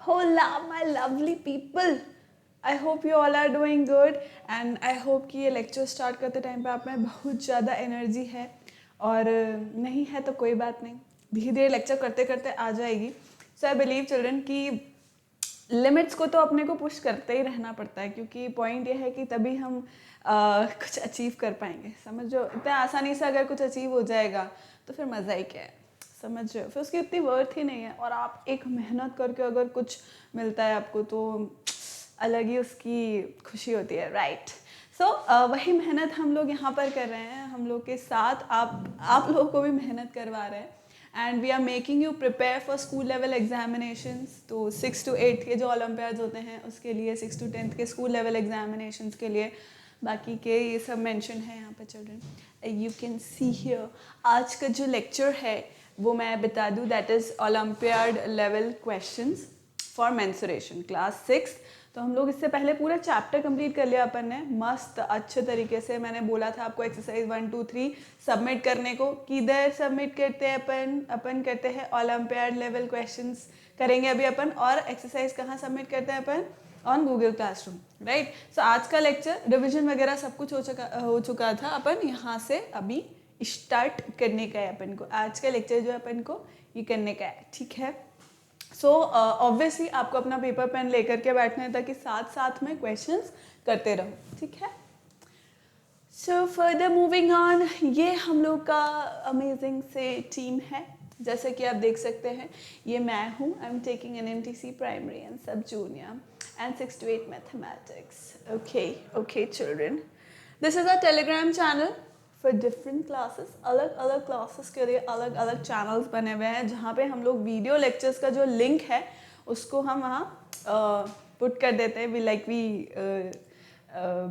Hola, my lovely people. I hope you all are doing good and I hope कि ये lecture start करते time पे आप में बहुत ज़्यादा एनर्जी है और नहीं है तो कोई बात नहीं, धीरे धीरे लेक्चर करते करते आ जाएगी. सो आई बिलीव चिल्ड्रन कि लिमिट्स को तो अपने को पुश करते ही रहना पड़ता है, क्योंकि पॉइंट ये है कि तभी हम कुछ अचीव कर पाएंगे. समझो, इतना आसानी से अगर कुछ अचीव हो जाएगा तो फिर मज़ा ही क्या है. समझ रहे हो, फिर उसकी इतनी वर्थ ही नहीं है. और आप एक मेहनत करके अगर कुछ मिलता है आपको तो अलग ही उसकी खुशी होती है, राइट. सो वही मेहनत हम लोग यहाँ पर कर रहे हैं. हम लोग के साथ आप लोगों को भी मेहनत करवा रहे हैं and we are making you prepare for school level examinations. तो 6 to 8 के जो ओलंपियाड्स होते हैं उसके लिए, 6 to 10 के स्कूल लेवल एग्जामिनेशंस के लिए, बाकी के ये सब मेंशन है यहाँ पर children. You can see here आज का जो लेक्चर है वो मैं बता दूँ, that is olympiad level questions for mensuration class 6. तो हम लोग इससे पहले पूरा चैप्टर कंप्लीट कर लिया अपन ने मस्त अच्छे तरीके से. मैंने बोला था आपको एक्सरसाइज 1, 2, 3 सबमिट करने को. किधर सबमिट करते हैं अपन करते हैं ओलंपियाड लेवल क्वेश्चंस करेंगे अभी अपन. और एक्सरसाइज कहाँ सबमिट करते हैं अपन? On Google classroom, right. So आज का लेक्चर रिविजन वगैरह सब कुछ हो चुका था. अपन यहाँ से अभी स्टार्ट करने का है अपन को. आज का लेक्चर जो है अपन को ये करने का है, ठीक है. सो ऑब्वियसली आपको अपना पेपर पेन लेकर के बैठना है ताकि साथ साथ में क्वेश्चंस करते रहो, ठीक है. सो फर्दर मूविंग ऑन, ये हम लोग का अमेजिंग से टीम है. जैसे कि आप देख सकते हैं ये मैं हूँ. I am taking NMTC primary and सब junior and 6 to 8 mathematics. Okay children, this is our telegram channel for different classes. अलग अलग क्लासेस के लिए अलग अलग चैनल्स बने हुए हैं जहाँ पे हम लोग वीडियो लेक्चर्स का जो लिंक है उसको हम वहाँ पुट कर देते हैं.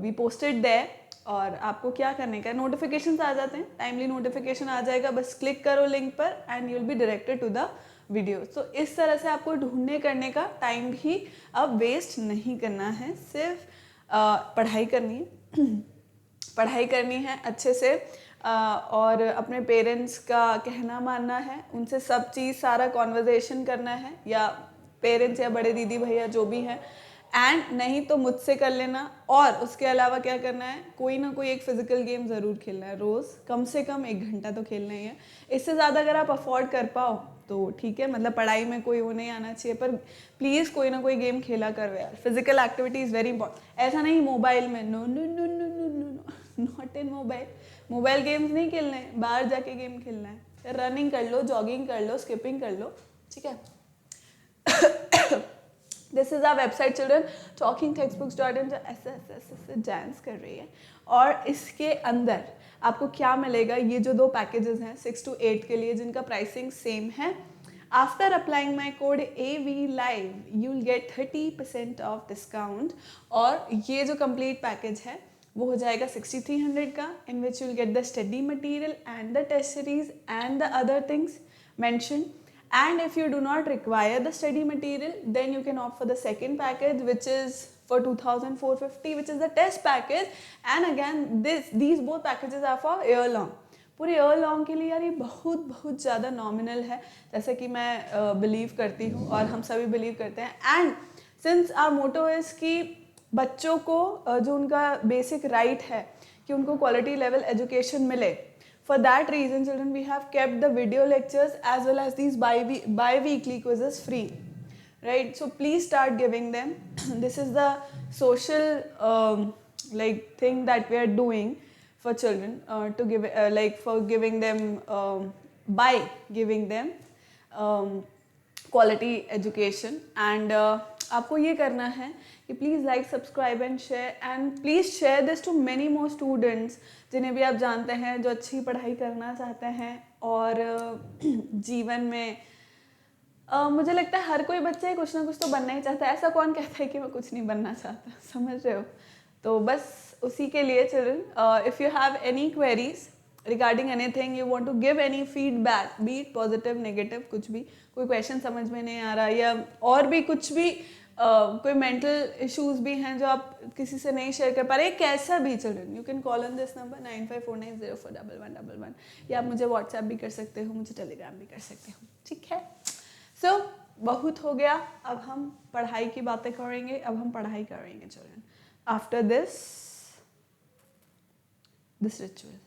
We posted there. और आपको क्या करने का है, नोटिफिकेशंस आ जाते हैं, टाइमली नोटिफिकेशन आ जाएगा, बस क्लिक करो लिंक पर and you will be directed to the video. तो इस तरह से आपको ढूंढने करने का टाइम भी अब वेस्ट नहीं करना है. सिर्फ पढ़ाई करनी है पढ़ाई करनी है अच्छे से. और अपने पेरेंट्स का कहना मानना है, उनसे सब चीज़ सारा कॉन्वर्जेशन करना है, या पेरेंट्स या बड़े दीदी भैया जो भी हैं, एंड नहीं तो मुझसे कर लेना. और उसके अलावा क्या करना है, कोई ना कोई एक फिजिकल गेम ज़रूर खेलना है. रोज़ कम से कम 1 घंटा तो खेलना ही है. इससे ज़्यादा अगर आप अफोर्ड कर पाओ तो ठीक है, मतलब पढ़ाई में कोई वो नहीं आना चाहिए, पर प्लीज़ कोई ना कोई गेम खेला करो यार. Physical activity is very important. ऐसा नहीं मोबाइल में, no no no no no no, not in mobile. Mobile games नहीं खेलने हैं, बाहर जाके गेम खेलना है. रनिंग कर लो, जॉगिंग कर लो, स्किपिंग कर लो, ठीक है. This is our website children, talkingtextbooks.in, जो ऐसे डांस कर रही है. और इसके अंदर आपको क्या मिलेगा, ये जो 2 पैकेजेस हैं 6 to 8 के लिए जिनका प्राइसिंग सेम है. After applying my code AVLIVE you will gate 30% of discount. और ये जो कंप्लीट पैकेज है वो हो जाएगा 6300 का, in which you will get the study material and the test series and the other things mentioned. And if you do not require the study material, then you can opt for the second package, which is for 2450, which is the test package. And again, these both packages are for year long. पूरे year long के लिए यार ये बहुत बहुत ज़्यादा nominal है, जैसे कि मैं बिलीव करती हूँ और हम सभी बिलीव करते हैं. And since our motto is कि बच्चों को जो उनका बेसिक राइट है कि उनको क्वालिटी लेवल एजुकेशन मिले, for that reason children we have kept the video lectures as well as these bi-weekly quizzes free, right. So please start giving them. This is the social thing that we are doing for children, to give for giving them by giving them quality education. And आपको ये करना है कि please like, subscribe and share, and please share this to many more students जिन्हें भी आप जानते हैं जो अच्छी पढ़ाई करना चाहते हैं. और जीवन में मुझे लगता है हर कोई बच्चा ही कुछ ना कुछ तो बनना ही चाहता है. ऐसा कौन कहता है कि मैं कुछ नहीं बनना चाहता, समझ रहे हो. तो बस उसी के लिए children, if you have any queries regarding anything, you want to give any feedback, be it positive negative, कुछ भी, कोई क्वेश्चन समझ में नहीं आ रहा या और भी कुछ भी, कोई मेंटल इश्यूज भी हैं जो आप किसी से नहीं शेयर कर पा रहे, कैसा भी children, you can call on this number 9549041111, या आप मुझे व्हाट्सएप भी कर सकते हो, मुझे टेलीग्राम भी कर सकते हो, ठीक है. सो बहुत हो गया, अब हम पढ़ाई की बातें करेंगे, अब हम पढ़ाई करेंगे चिल्ड्रन आफ्टर दिस रिचुअल.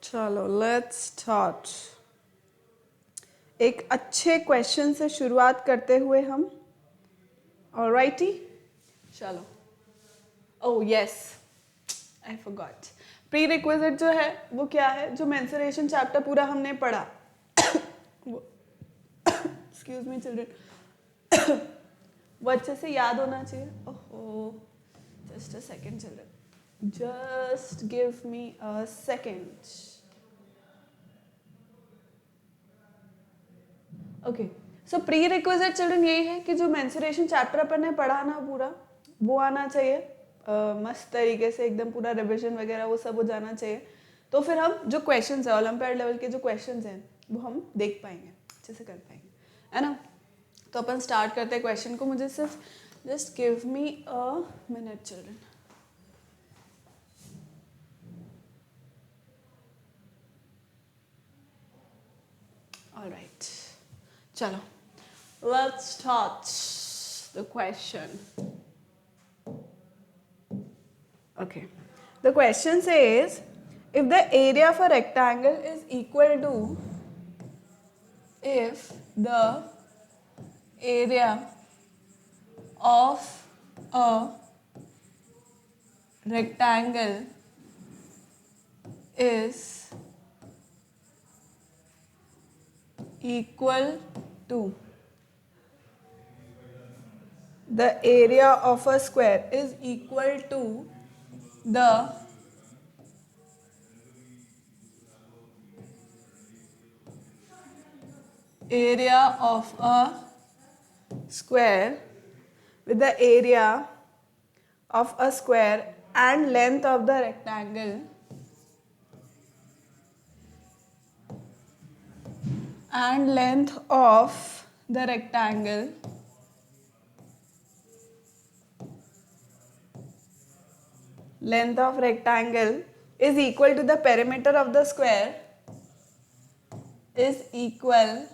चलो लेट्स स्टार्ट. एक अच्छे क्वेश्चन से शुरुआत करते हुए हम. ऑलराइटी, चलो. Oh yes, I forgot. Pre requisite जो है वो क्या है, जो मेंस्ट्रुएशन चैप्टर पूरा हमने पढ़ा वो एक्सक्यूज मी चिल्ड्रन, वो अच्छे से याद होना चाहिए. ओहो, just a second children, just give me a second. Okay, so pre requisite children यही है कि जो मेंस्ट्रुएशन चैप्टर अपन ने पढ़ा ना पूरा, वो आना चाहिए मस्त तरीके से, एकदम पूरा रिविजन वगैरह वो सब हो जाना चाहिए. तो फिर हम जो क्वेश्चंस है ओलंपियाड लेवल के जो क्वेश्चंस हैं वो हम देख पाएंगे, अच्छे से कर पाएंगे, है ना. तो अपन स्टार्ट करते हैं क्वेश्चन को. मुझे सिर्फ just give me a minute children. Alright, चलो let's start the question. Okay, the question says if the area of a rectangle is equal to, if the area of a rectangle is equal to the area of a square is equal to the area of a square with the area of a square and length of the rectangle and length of the rectangle is equal to the perimeter of the square is equal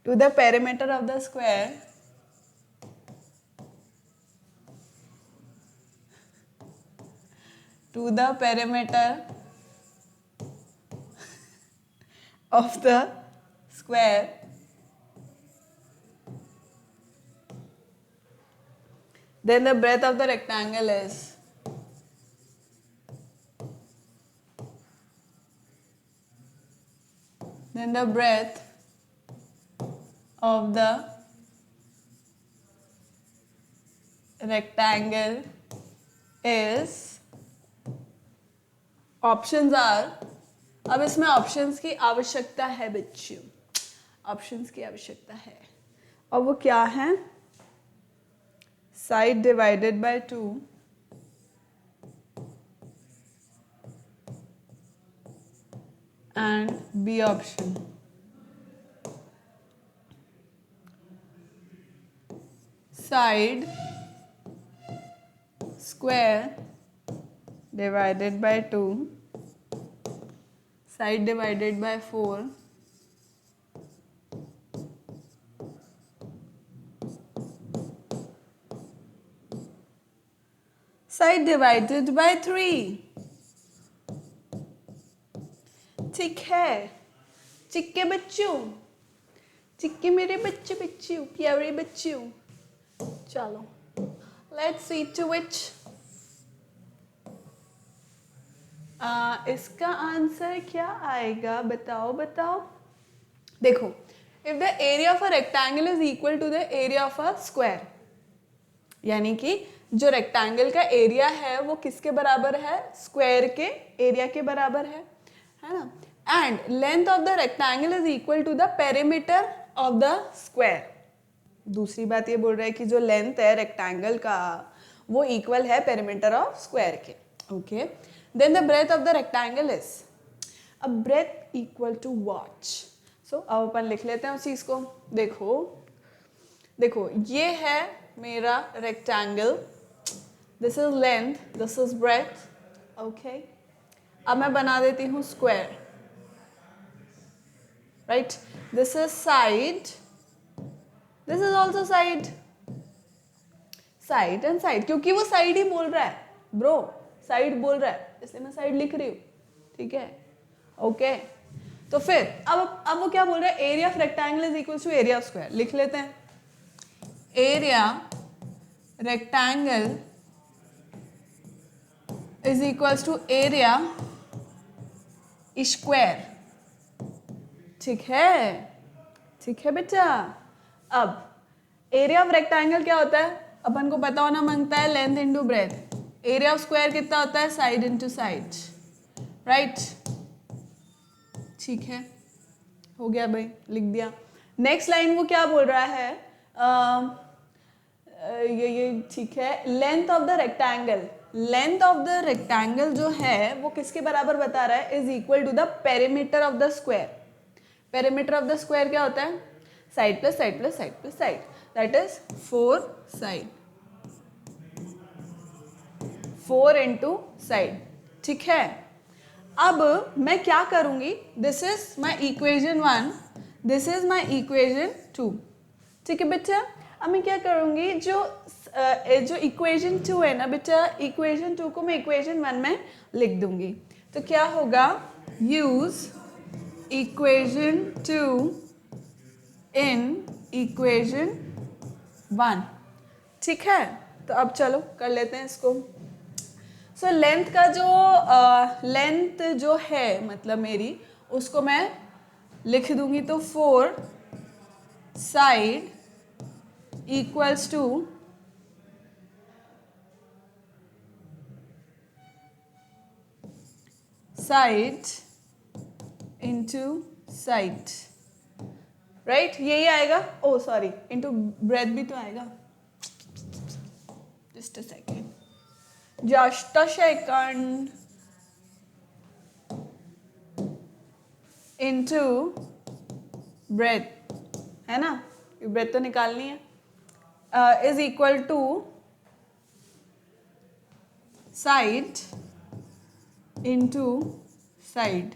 to the perimeter of the square to the perimeter of the square then the breadth of the rectangle is then the breadth of the rectangle is options are. अब इसमें options की आवश्यकता है बच्चों, options की आवश्यकता है, और वो क्या है, side divided by 2 and B option. Side square divided by 2, side divided by 4, side divided by 3. ठीक है चिक्के बच्चों, चिक्के मेरे बच्चे बच्चों, प्यारे बच्चों. चलो let's see to which इसका आंसर क्या आएगा, बताओ बताओ. देखो, if the area of a rectangle is equal to the area of a square, यानी कि जो रेक्टेंगल का एरिया है वो किसके बराबर है, स्क्वायर के एरिया के बराबर है ना. And length of the rectangle is equal to the perimeter of the square. दूसरी बात ये बोल रहा है कि जो लेंथ है रेक्टेंगल का वो इक्वल है पेरीमीटर ऑफ स्क्वायर के. Okay, then the breadth of the rectangle is, अब breadth equal to what? So अब अपन लिख लेते हैं उस चीज को. देखो ये है मेरा rectangle, this is length, this is breadth, okay. अब मैं बना देती हूँ square, right? This is side, this is also side, side and side, क्योंकि वो side ही बोल रहा है bro, side बोल रहा है इसलिए मैं side लिख रही हूँ, ठीक है, ओके. तो फिर अब वो क्या बोल रहा है, area of rectangle is equal to area of square. लिख लेते हैं, area rectangle is equal to area square. ठीक है बेटा. अब एरिया ऑफ रेक्टेंगल क्या होता है, अपन को पता होना मांगता है length into breath. Area of square कितना होता है, साइड इंटू साइड, राइट. ठीक है, हो गया भाई, लिख दिया. नेक्स्ट लाइन वो क्या बोल रहा है, ये ठीक है. Length of the rectangle, length of the rectangle जो है वो किसके बराबर बता रहा है, is equal to the perimeter of the square. Perimeter of the square क्या होता है, side plus side plus side plus side, that is 4 side, 4 into side. ठीक है. अब मैं क्या करूंगी, this is my equation 1, this is my equation 2. ठीक है बेटा. अब मैं क्या करूंगी, जो इक्वेशन 2 है ना बेटा, इक्वेशन 2 को मैं इक्वेशन 1 में लिख दूंगी. तो क्या होगा, यूज इक्वेशन 2 इन इक्वेशन 1. ठीक है. तो अब चलो कर लेते हैं इसको. सो लेंथ का लेंथ जो है मतलब मेरी, उसको मैं लिख दूंगी. तो 4 side equals to side into side, right. यही आएगा. ओ सॉरी, इंटू ब्रेथ भी तो आएगा. Just a second, just a second, into breadth, है ना, ब्रेथ तो निकालनी है. Is equal to side into side.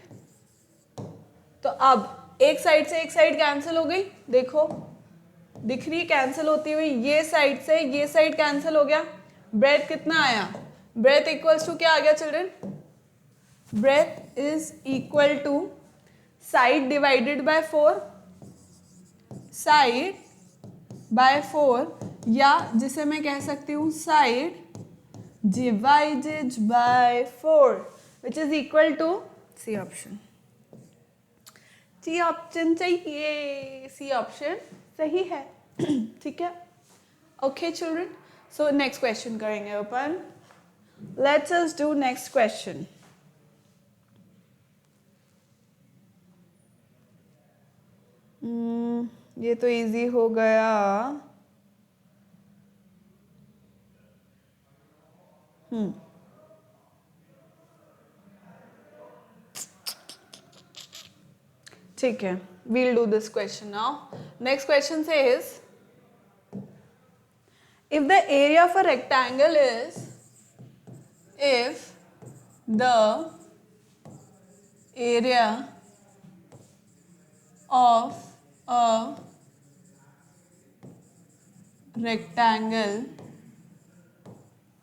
तो अब एक साइड से एक साइड कैंसिल हो गई, देखो दिख रही है कैंसिल होती हुई. ये साइड से ये साइड कैंसिल हो गया. ब्रेथ कितना आया, ब्रेथ इक्वल्स टू क्या आ गया children, breadth is equal to side divided by 4, side by 4, या जिसे मैं कह सकती हूँ side divided by 4, which is equal to C option. C option चाहिए, सी ऑप्शन सही है. ठीक है, okay children. So next question करेंगे अपन. Let's us do next question. ये तो इजी हो गया. ठीक है, we'll do this question now. Next question says, if the area of a rectangle is, if the area of a rectangle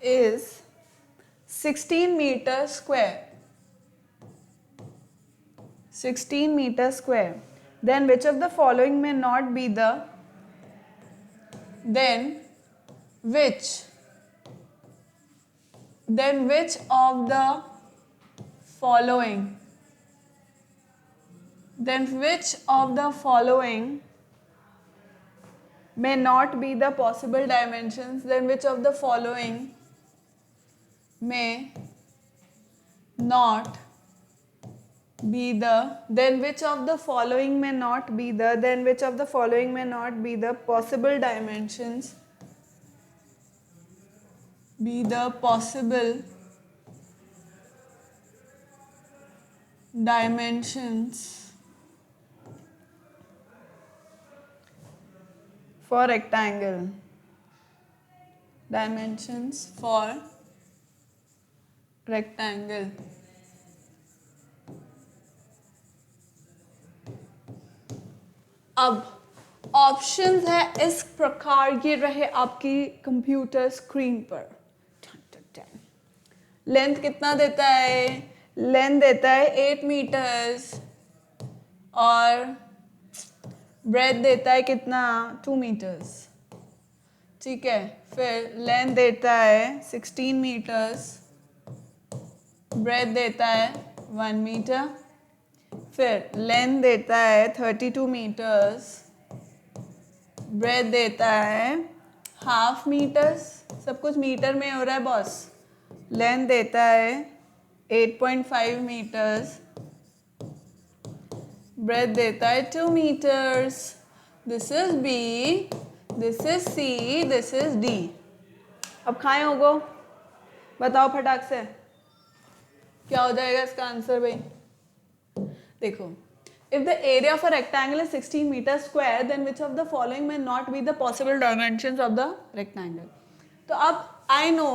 is 16 meters square, 16 meters square, then which of the following may not be the, then which of the following, then which of the following may not be the possible dimensions, then which of the following may not be the, then which of the following may not be the, then which of the following may not be the possible dimensions, be the possible dimensions for rectangle. Dimensions for rectangle. अब options है इस प्रकार ये रहे आपकी computer screen पर. Length कितना देता है? लेंथ देता है 8 मीटर्स और ब्रेथ देता है कितना? 2 मीटर्स. ठीक है, फिर लेंथ देता है 16 मीटर्स, ब्रेथ देता है 1 मीटर, फिर लेंथ देता है 32 मीटर्स, ब्रेथ देता है हाफ मीटर्स. सब कुछ मीटर में हो रहा है बॉस. लेंथ देता है 8.5 मीटर्स, ब्रेथ देता है 2 metres. This is B, this is C, this is D. अब खाए होगो, बताओ फटाक से क्या हो जाएगा इसका आंसर भाई. देखो, if the area of a rectangle is 16 meters square, then which of the following may not be the possible dimensions of the rectangle? तो अब I know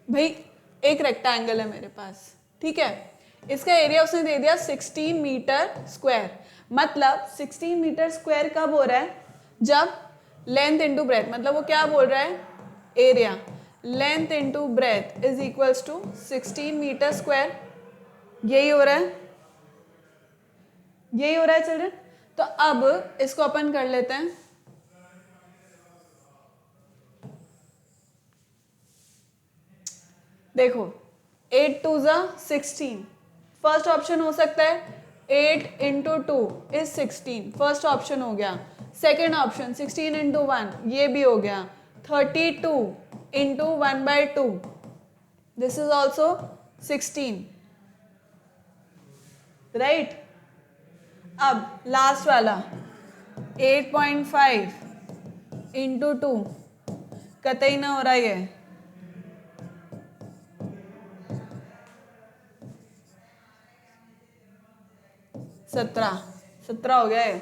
भाई एक रेक्टेंगल है मेरे पास, ठीक है, इसका एरिया उसने दे दिया 16 मीटर स्क्वायर. मतलब 16 मीटर स्क्वायर कब हो रहा है? जब लेंथ इंटू ब्रेथ, मतलब वो क्या बोल रहा है? Area length into breadth is equals to 16 metre square. यही हो रहा है, यही हो रहा है चिल्ड्रन. तो अब इसको अपन कर लेते हैं. देखो 8 2 ज़ा 16. फर्स्ट ऑप्शन हो सकता है 8 इंटू 2 इज 16. फर्स्ट ऑप्शन हो गया. सेकेंड ऑप्शन 16 इंटू 1, ये भी हो गया. 32 into 1/2, this is also 16. Right. अब लास्ट वाला 8.5 इंटू 2, कतई ना हो रहा है. सत्रह हो गया है.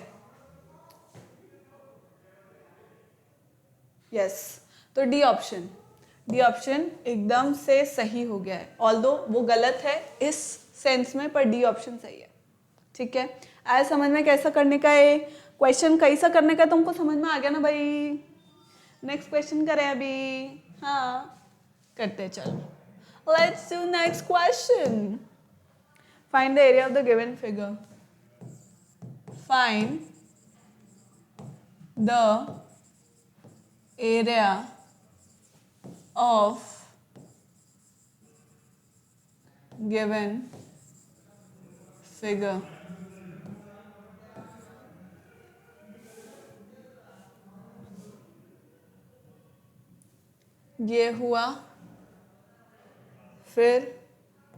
यस, तो डी ऑप्शन एकदम से सही हो गया है. ऑल्दो वो गलत है इस सेंस में, पर डी ऑप्शन सही है. ठीक है, आया समझ में कैसा करने का है क्वेश्चन? कैसा करने का तुमको समझ में आ गया ना भाई? नेक्स्ट क्वेश्चन करें अभी. हाँ करते चलो. Let's do next question. Find the area of the given figure. Find the area of given figure. ये हुआ, फिर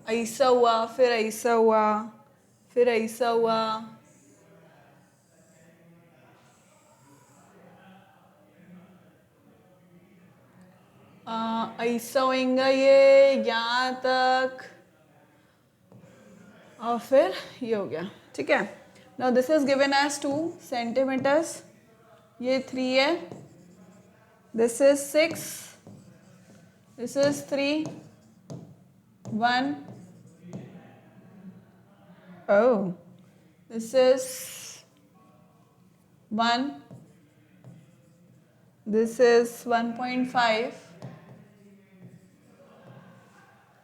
ऐसा हुआ, फिर ऐसा हुआ, फिर ऐसा हुआ. ऐसा होएगा ये यहाँ तक और फिर ये हो गया. ठीक है. Now this is given as 2 centimetres. ये 3 है. This is 6. This is 3 1. Oh, this is 1. This is 1.5.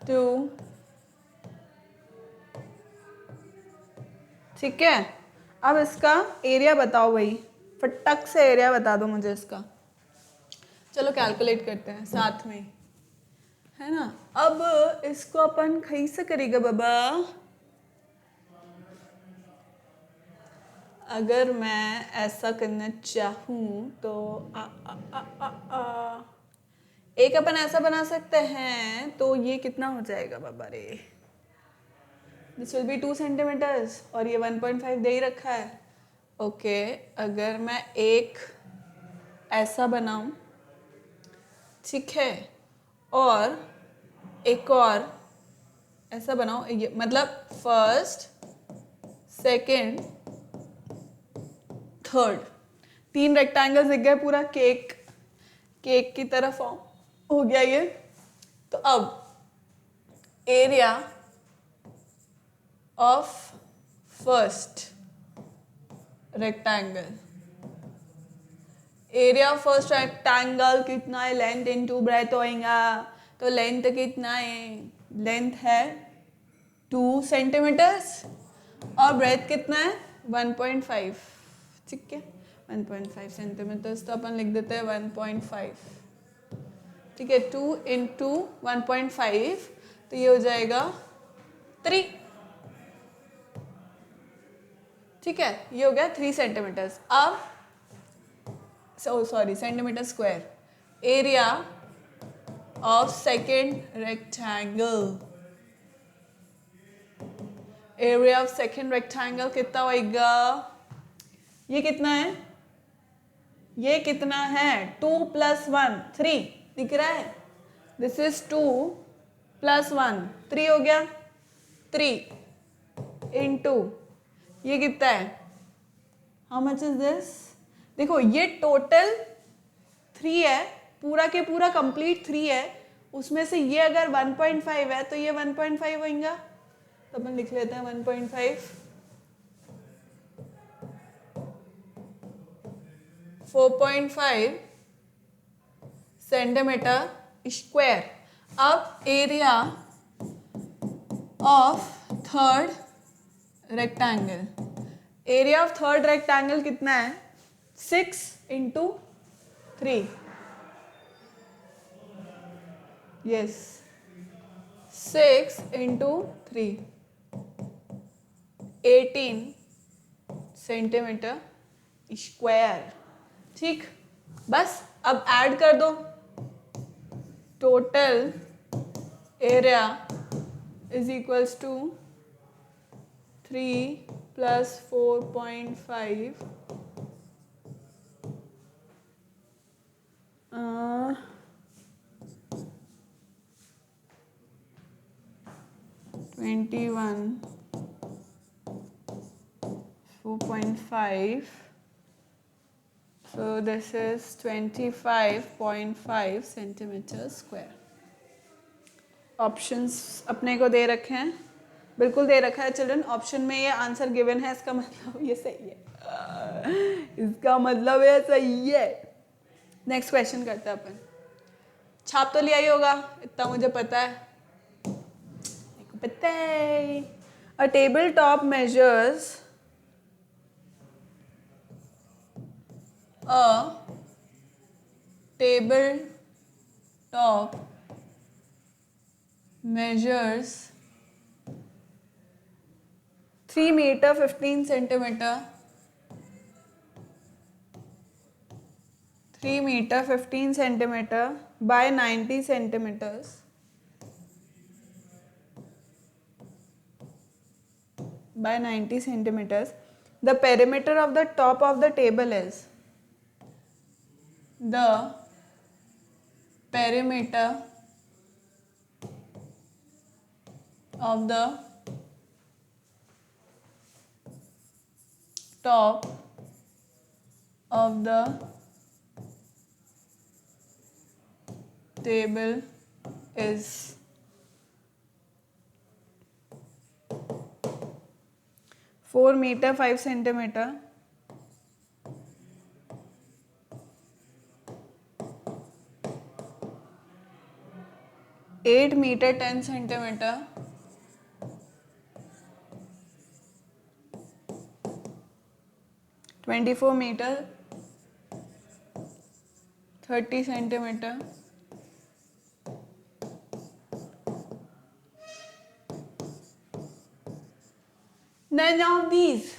2. ठीक है. अब इसका एरिया बताओ भाई, फटक से एरिया बता दो मुझे इसका. चलो कैलकुलेट करते हैं साथ में, है ना. अब इसको अपन कैसे करेगा बाबा? अगर मैं ऐसा करना चाहूँ तो एक अपन ऐसा बना सकते हैं. तो ये कितना हो जाएगा बाबा रे? दिस विल बी 2 सेंटीमीटर्स और ये 1.5 दे ही रखा है. ओके, अगर मैं एक ऐसा बनाऊं, ठीक है, और एक और ऐसा बनाऊं, मतलब फर्स्ट सेकेंड, थर्ड, 3 रेक्टेंगल्स दिख गए, पूरा केक की तरह फॉर्म हो गया ये। तो अब area of first rectangle, area of first rectangle कितना है, लेंथ इनटू ब्रेथ होएगा। तो लेंथ कितना है, लेंथ है 2 सेंटीमीटर्स और ब्रेथ कितना है 1.5, ठीक है 1.5 सेंटीमीटर्स, तो अपन लिख देते हैं 1.5, ठीक है 2 इंटू 1.5, तो ये हो जाएगा 3, ठीक है ये हो गया 3 सेंटीमीटर्स। अब sorry centimetre square, area of second rectangle, area of second rectangle कितना होएगा, ये कितना है, ये कितना है 2 + 1 3 दिख रहा है, दिस इज 2 + 1 3 हो गया, 3 इंटू ये कितना है, हाउ मच इज दिस, देखो ये टोटल 3 है, पूरा के पूरा कंप्लीट 3 है, उसमें से ये अगर 1.5 है तो ये 1.5 होगा, तो अपन लिख लेते हैं 1.5, 4.5 सेंटीमीटर स्क्वायर। अब area of third rectangle, area of third rectangle कितना है 6 into 3, yes 6 into 3, 18 centimetre square, ठीक। बस अब ऐड कर दो, total area is equals to 3 + 4.5 21 4.5, so this is 25.5 centimetre square. Options अपने को दे रखे हैं, बिल्कुल दे रखा है चिल्ड्रन, ऑप्शन में ये आंसर गिवन है, इसका मतलब ये सही है, इसका मतलब ये सही है। नेक्स्ट क्वेश्चन करते हैं अपन, छाप तो लिया ही होगा इतना मुझे पता है, पता है। अ table top measures a table top measures 3 meter 15 centimeter, 3 meter 15 centimeter by 90 centimeters, by 90 centimeters. The perimeter of the top of the table is, the perimeter of the top of the table is 4 meter 5 centimeter, 8 meter 10 centimeter, 24 meter 30 centimeter, none of these,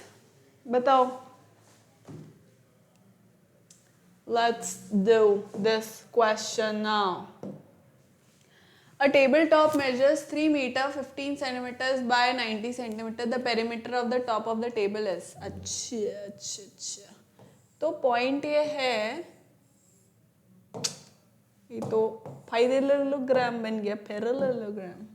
बताओ। Let's do this question now. A tabletop measures 3 meter 15 centimeters by 90 centimeter. The perimeter of the top of the table is, अच्छा, तो point ये है, ये तो parallelogram बन गया, parallelogram.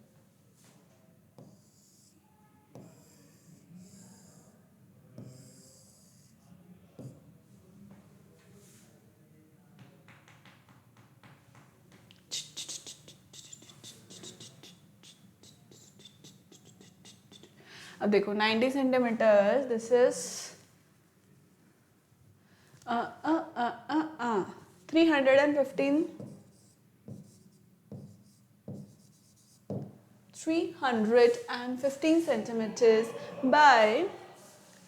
अब देखो 90 centimetre, this is 315 centimeters by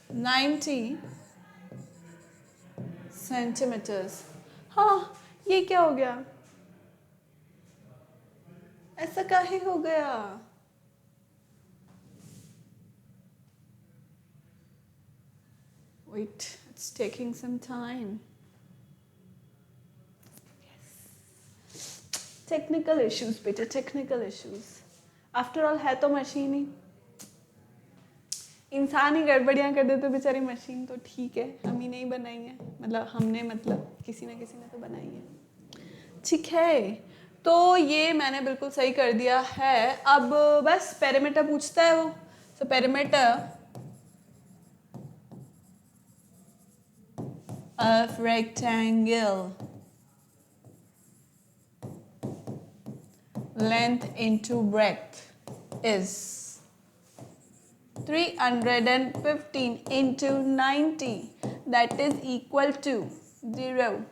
90 centimeters. हाँ, ये क्या हो गया? ऐसा काहे हो गया? Wait, it's taking some time. Technical issues बेटा, टेक्निकल इश्यूज. आफ्टर ऑल है तो मशीन ही. इंसान ही गड़बड़ियाँ कर दे तो बेचारी मशीन तो ठीक है, हम ही नहीं बनाई है. मतलब हमने, मतलब किसी ना किसी ने तो बनाई है. ठीक है, तो ये मैंने बिल्कुल सही कर दिया है. अब बस पेरीमीटर पूछता है वो. So perimeter of rectangle, length into breadth is 315 into 90, that is equal to 0.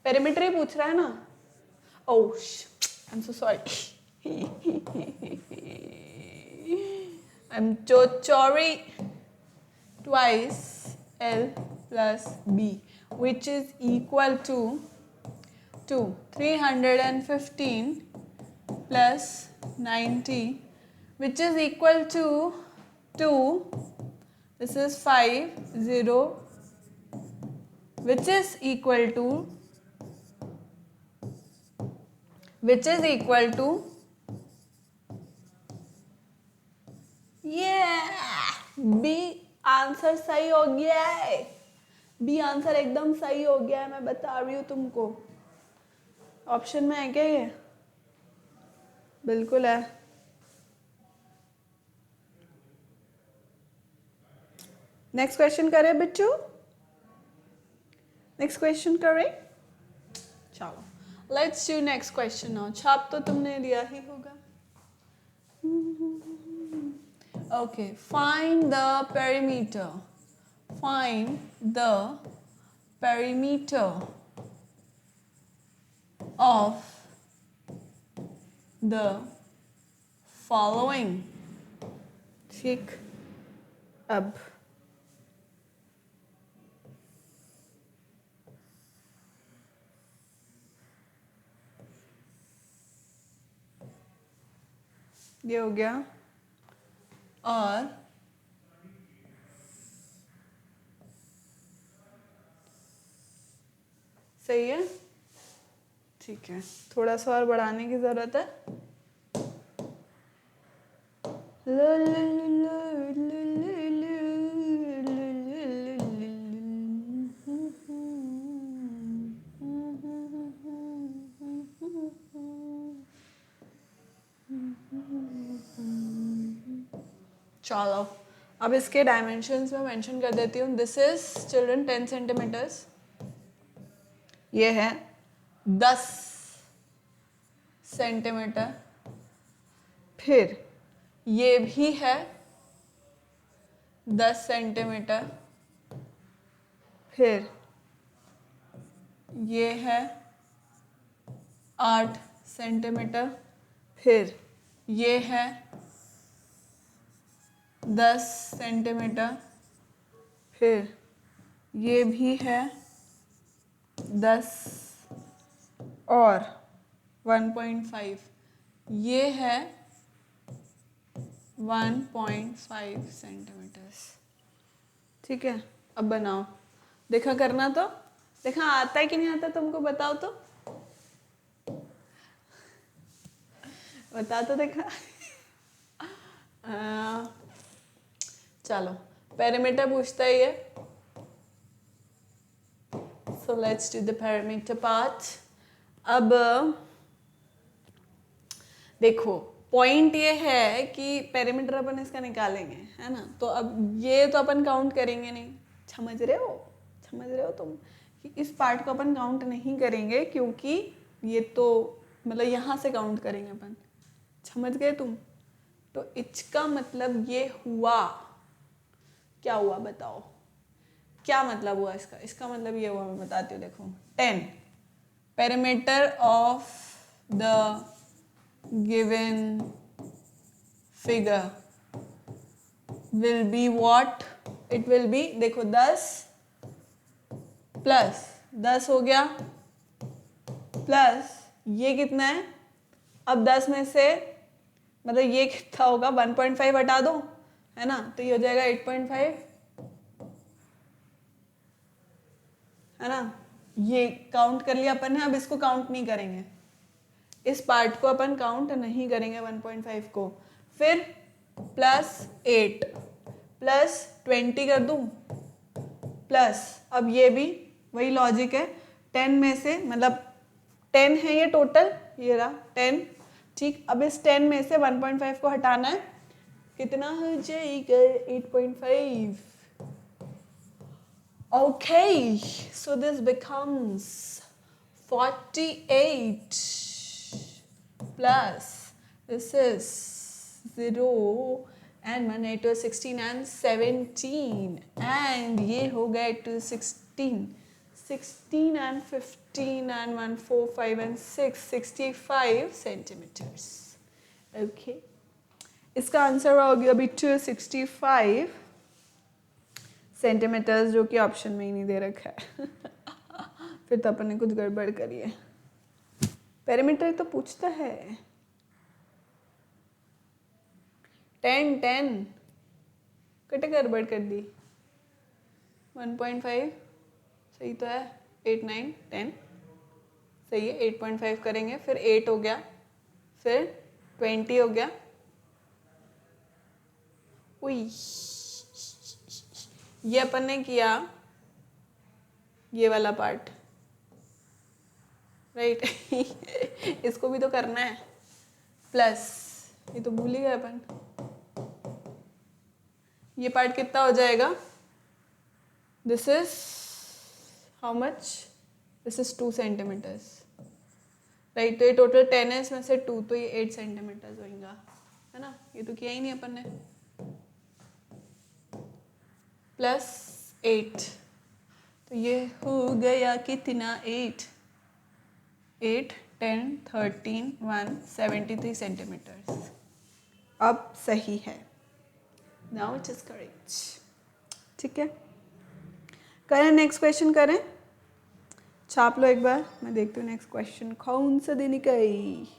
Perimeter ही पूछ रहा है ना. Oh, I'm so sorry. I'm so sorry. Twice L plus B, which is equal to 315 plus 90, which is equal to 2. This is 5, 0, which is equal to B. Answer सही हो गया है. B answer एकदम सही हो गया है, मैं बता रही हूँ तुमको. ऑप्शन में है क्या ये? बिल्कुल है. नेक्स्ट क्वेश्चन करें बिट्टू? नेक्स्ट क्वेश्चन करें? चलो, let's do next question now. छाप तो तुमने दिया ही होगा. Okay, find the perimeter. Find the perimeter of the following. ठीक. अब ये हो गया. और सही है. ठीक है, थोड़ा सा और बढ़ाने की जरूरत है. चलो, अब इसके डायमेंशंस में मेंशन कर देती हूँ. This is children 10 centimetres. ये है 10 सेंटीमीटर. फिर ये भी है 10 सेंटीमीटर. फिर ये है 8 सेंटीमीटर. फिर ये है 10 सेंटीमीटर. फिर ये भी है 10 और 1.5. ये है 1.5 सेंटीमीटर्स. ठीक है, अब बनाओ. देखा करना तो. देखा आता है कि नहीं आता तुमको? बताओ तो. बता तो देखा. चलो, पेरीमीटर पूछता ही है. So let's do the perimeter part. अब देखो, पॉइंट ये है कि पेरीमीटर अपन इसका निकालेंगे, है ना. तो अब ये तो अपन काउंट करेंगे नहीं. समझ रहे हो तुम कि इस पार्ट को अपन काउंट नहीं करेंगे, क्योंकि ये तो मतलब यहाँ से काउंट करेंगे अपन. समझ गए तुम? तो इसका मतलब ये हुआ क्या हुआ बताओ, क्या मतलब हुआ इसका? इसका मतलब ये हुआ, मैं बताती हूँ, देखो 10 perimeter of the given figure will be what? It will be, देखो 10 प्लस 10 हो गया, प्लस ये कितना है? अब 10 में से मतलब ये कितना होगा? 1.5 हटा दो, है ना, तो ये हो जाएगा 8.5, है ना। ये काउंट कर लिया अपन ने, अब इसको काउंट नहीं करेंगे, इस पार्ट को अपन काउंट नहीं करेंगे 1.5 को। फिर प्लस 8 प्लस 20 कर दूं, प्लस अब ये भी वही लॉजिक है, 10 में से मतलब 10 है ये टोटल, ये रहा 10, ठीक। अब इस 10 में से 1.5 को हटाना है, कितना हो जाएगा? 8.5। Okay, so this becomes 48 plus this is 0 and 1 8 was 16 and 17 and ये हो गए to 16 and 15 and 1 4 5 and 6 65 centimeters. Okay, इसका आंसर हो गया अभी 265 सेंटीमीटर्स, जो कि ऑप्शन में ही नहीं दे रखा है। फिर तो अपन ने कुछ गड़बड़ करी है, पेरीमीटर तो पूछता है। 10 कटे गड़बड़ कर दी, 1.5 सही तो है, 8 9 10 सही है, 8.5 करेंगे, फिर 8 हो गया, फिर 20 हो गया, उई ये अपन ने किया ये वाला पार्ट, राइट। इसको भी तो करना है, प्लस ये तो भूल ही गए अपन, ये पार्ट कितना हो जाएगा? This is how much? This is 2 centimetres, right. तो ये टोटल 10 है, इसमें से 2 तो ये 8 सेंटीमीटर्स होगा, है ना। ये तो किया ही नहीं अपन ने, प्लस 8, तो ये हो गया कितना? 8 10 13 1 73 सेंटीमीटर्स। अब सही है, नाउ इट इज करेक्ट, ठीक है। करें नेक्स्ट क्वेश्चन, करें, छाप लो एक बार, मैं देखती हूँ नेक्स्ट क्वेश्चन कौन सा देने का है।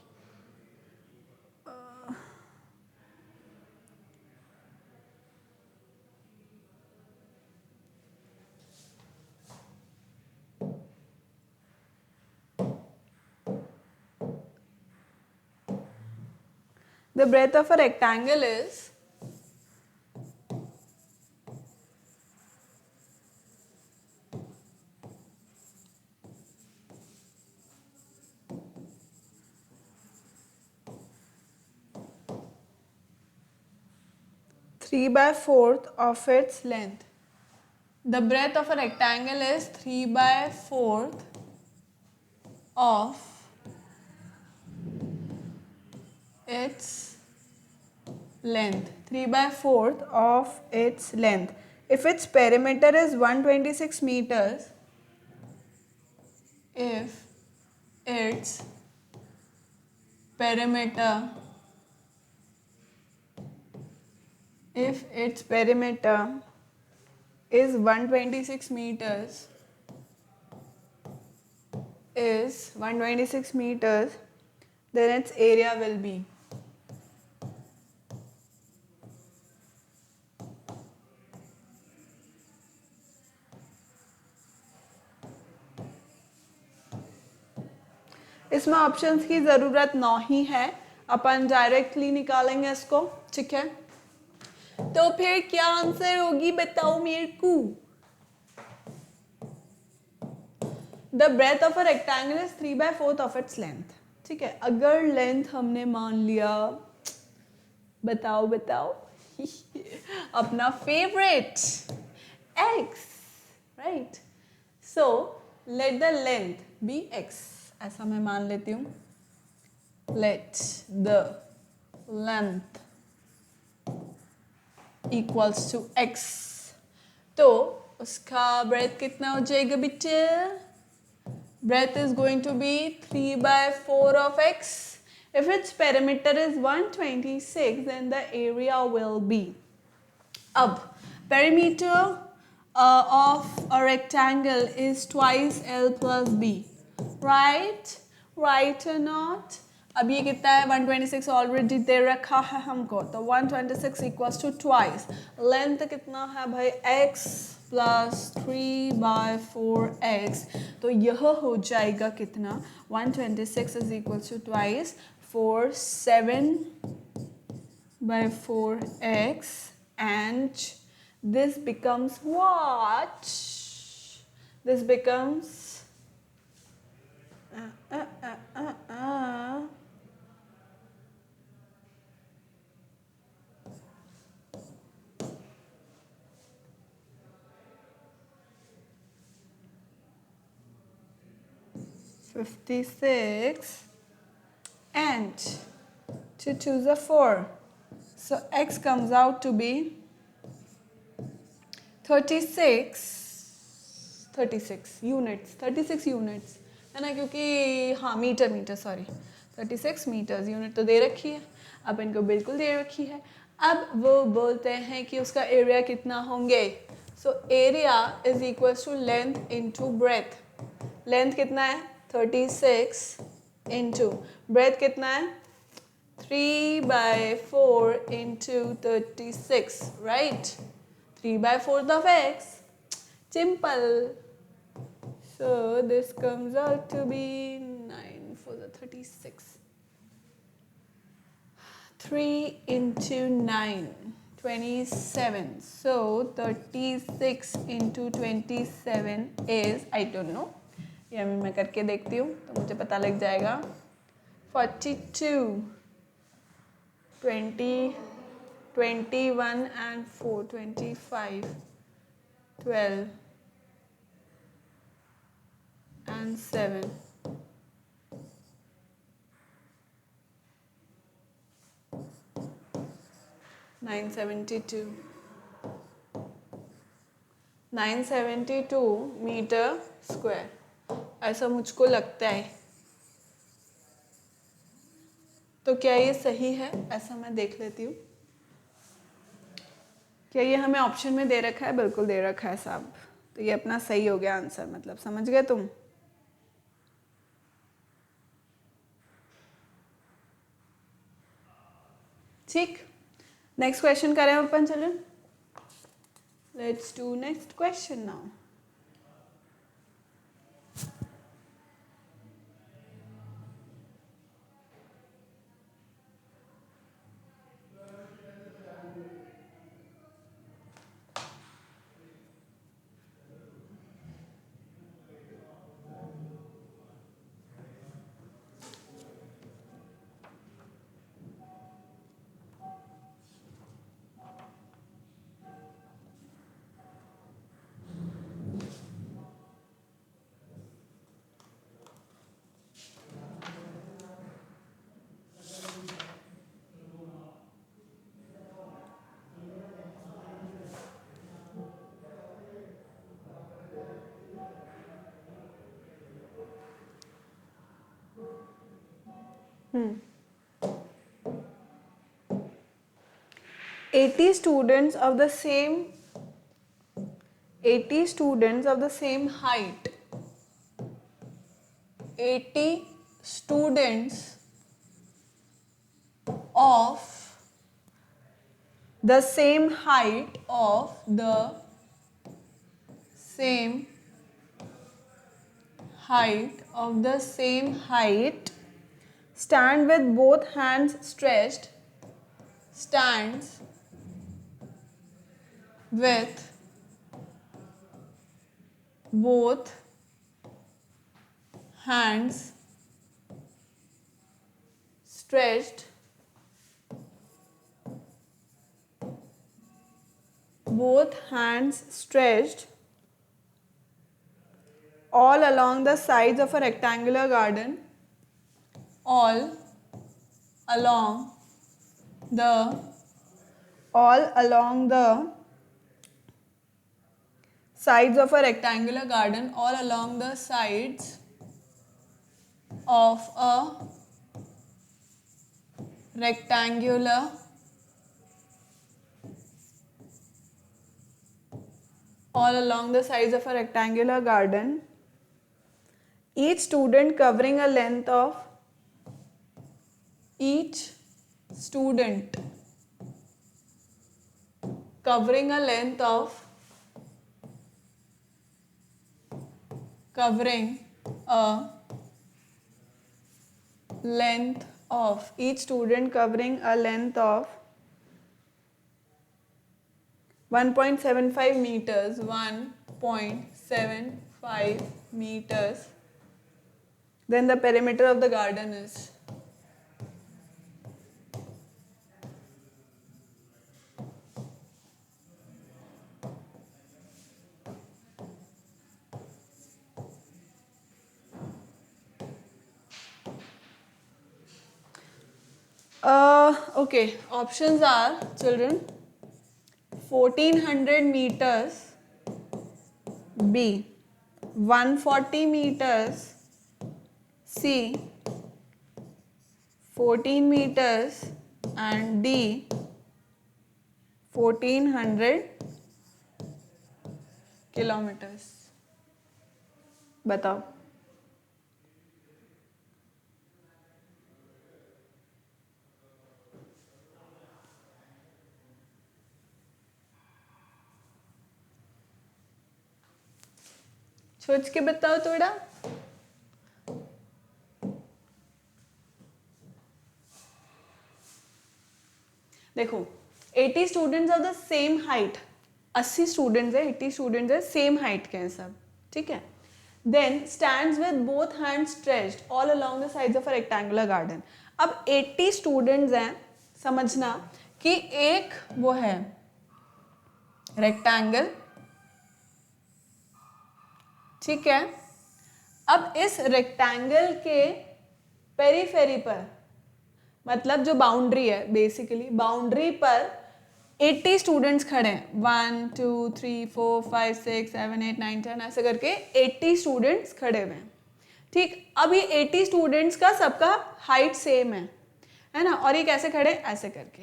The breadth of a rectangle is 3/4 of its length. The breadth of a rectangle is 3/4 of its length. 3/4 of its length. If its perimeter is 126 meters, if its perimeter is 126 meters, then its area will be इसमें options की ज़रूरत नहीं है, अपन directly निकालेंगे इसको, ठीक है। तो फिर क्या आंसर होगी बताओ मेरे को? The breadth of a rectangle is 3/4 of its length, ठीक है। अगर लेंथ हमने मान लिया, बताओ अपना favourite x, right. So let the length be x, ऐसा मैं मान लेती हूँ। Let the length equals to x, तो उसका breadth कितना हो जाएगा बेटे? Breadth is going to be 3 by 4 of x. If its perimeter is 126, then the area will be. अब perimeter of a rectangle is twice L plus B, right? Right or not? अब ये कितना है? 126 already दे रखा है हमको, तो 126 equals to twice length कितना है भाई? x प्लस 3 बाय 4x, तो यह हो जाएगा कितना? 126 is equals to twice 4 7 by 4x, and this becomes what? This becomes 56 and 2 2s are 4. So x comes out to be 36 units, 36 units है ना, क्योंकि हाँ मीटर सॉरी 36 मीटर्स यूनिट तो दे रखी है, अब इनको बिल्कुल दे रखी है। अब वो बोलते हैं कि उसका एरिया कितना होंगे। So area is equals to length into breadth. Length कितना है? 36 इनटू ब्रेथ कितना है? 3 by 4 into 36, right? 3 by 4 of x. Simple. So this comes out to be 9 for the 36. 3 into 9, 27. So 36 into 27 is, I don't know, ये अभी मैं करके देखती हूँ तो मुझे पता लग जाएगा। 42, 20, 21 and 4, 25, 12 and 7. 972. 972 मीटर स्क्वायर, ऐसा मुझको लगता है। तो क्या ये सही है? ऐसा मैं देख लेती हूँ। क्या ये हमें ऑप्शन में दे रखा है? बिल्कुल दे रखा है साहब, तो ये अपना सही हो गया आंसर, मतलब समझ गए तुम? ठीक, नेक्स्ट क्वेश्चन करें अपन। चलो let's do next question now. Eighty students of the same height. 80 students of the same height stand with both hands stretched. Stands with both hands stretched all along the sides of a rectangular garden, all along the sides of a rectangular garden, all along the sides of a rectangular all along the sides of a rectangular garden, each student covering a length of covering a length of each student covering a length of 1.75 meters, 1.75 meters, then the perimeter of the garden is okay, options are, children, 1400 meters, B, 140 meters, C, 14 meters, and D, 1400 kilometers. बताओ. सोच के बताओ थोड़ा. देखो 80 students are the same height. 80 students है, 80 students है, same height के हैं सब. ठीक है. Then stands with both hands stretched all along the sides of a rectangular garden. अब 80 स्टूडेंट्स हैं, समझना कि एक वो है रेक्टेंगल. ठीक है. अब इस रेक्टेंगल के पेरीफेरी पर, मतलब जो बाउंड्री है, बेसिकली बाउंड्री पर 80 स्टूडेंट्स खड़े हैं. 1 2 3 4 5 6 7 8 9 10 ऐसे करके 80 स्टूडेंट्स खड़े हुए हैं. ठीक. अब ये 80 स्टूडेंट्स का सबका हाइट सेम है ना. और ये कैसे खड़े, ऐसे करके.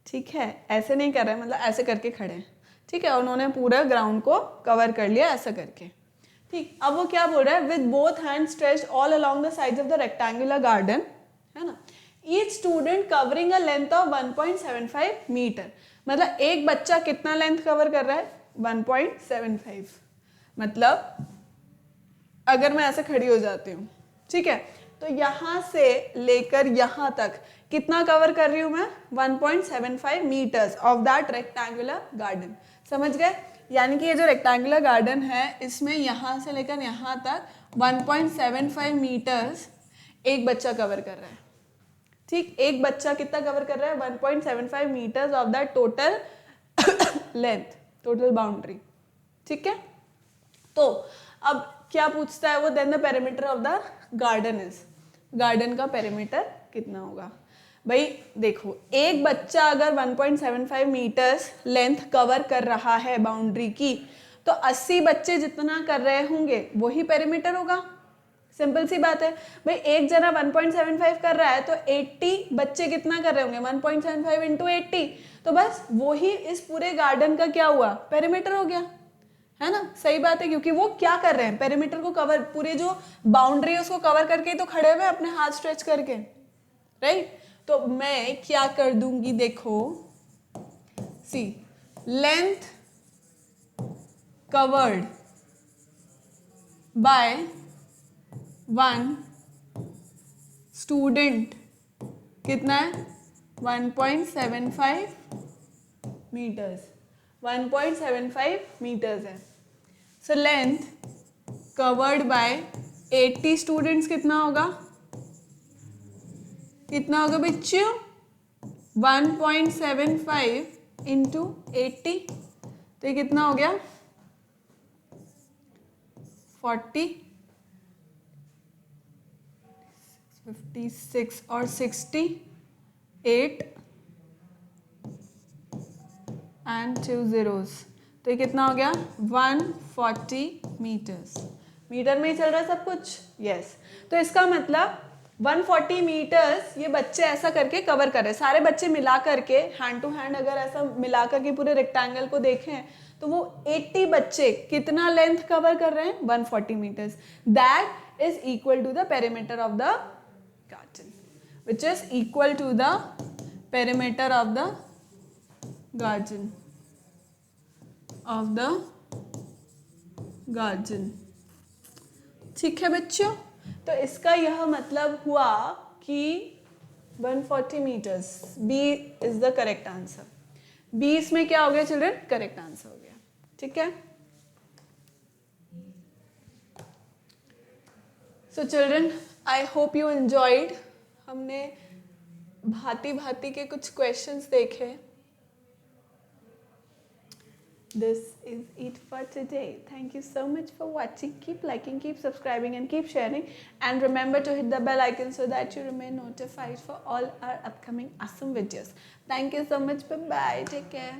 ठीक है. ऐसे नहीं कर रहे, मतलब ऐसे करके खड़े हैं. ठीक है. उन्होंने पूरा ग्राउंड को कवर कर लिया ऐसा करके. ठीक. अब वो क्या बोल रहा है, with both hand stretched all along the sides of the rectangular garden, है ना. Each student covering a length of 1.75 metre. मतलब एक बच्चा कितना लेंथ कवर कर रहा है, 1.75. मतलब अगर मैं ऐसे खड़ी हो जाती हूँ, ठीक है, तो यहां से लेकर यहां तक कितना कवर कर रही हूं मैं, 1.75 metres of that rectangular garden. समझ गए. यानी कि ये जो रेक्टेंगुलर गार्डन है, इसमें यहां से लेकर यहां तक 1.75 मीटर्स एक बच्चा कवर कर रहा है. ठीक. एक बच्चा कितना कवर कर रहा है, 1.75 metres of that total length, total boundary. ठीक है. तो अब क्या पूछता है वो, then the perimeter of the garden is, garden का पेरीमीटर कितना होगा. भाई देखो, एक बच्चा अगर 1.75 मीटर्स लेंथ कवर कर रहा है बाउंड्री की, तो 80 बच्चे जितना कर रहे होंगे वही पेरीमीटर होगा. सिंपल सी बात है. भाई एक जना 1.75 कर रहा है तो 80 बच्चे कितना कर रहे होंगे, 1.75 इंटू 80, तो बस वही इस पूरे गार्डन का क्या हुआ, पेरीमीटर हो गया. है ना. सही बात है. क्योंकि वो क्या कर रहे हैं, पेरीमीटर को कवर, पूरे जो बाउंड्री है उसको कवर करके तो खड़े हुए अपने हाथ स्ट्रेच करके. राइट. तो मैं क्या कर दूंगी, देखो, see, length covered by one student कितना है, 1.75 मीटर्स. 1.75 मीटर्स है. So length covered by 80 students कितना होगा, कितना होगा बच्चों, 1.75 इंटू 80, तो ये कितना हो गया, 40, 56 और 68 एंड 2 zeros, तो ये कितना हो गया 140 मीटर्स। मीटर में ही चल रहा है सब कुछ, यस। तो इसका मतलब 140 मीटर्स ये बच्चे ऐसा करके कवर कर रहे हैं। सारे बच्चे मिला करके हैंड टू हैंड अगर ऐसा मिला करके पूरे रेक्टेंगल को देखें तो वो 80 बच्चे कितना लेंथ कवर कर रहे हैं 140 metres. That is equal to the perimeter of the garden, which is equal to the perimeter of the garden ठीक है बच्चों। तो इसका यह मतलब हुआ कि 140 metres, B is the correct answer. B इसमें क्या हो गया चिल्ड्रन, करेक्ट आंसर हो गया। ठीक है। So children I hope you enjoyed. हमने भांति भांति के कुछ क्वेश्चंस देखे। This is it for today. Thank you so much for watching. Keep liking, keep subscribing and keep sharing. And remember to hit the bell icon so that you remain notified for all our upcoming awesome videos. Thank you so much. Bye bye. Take care.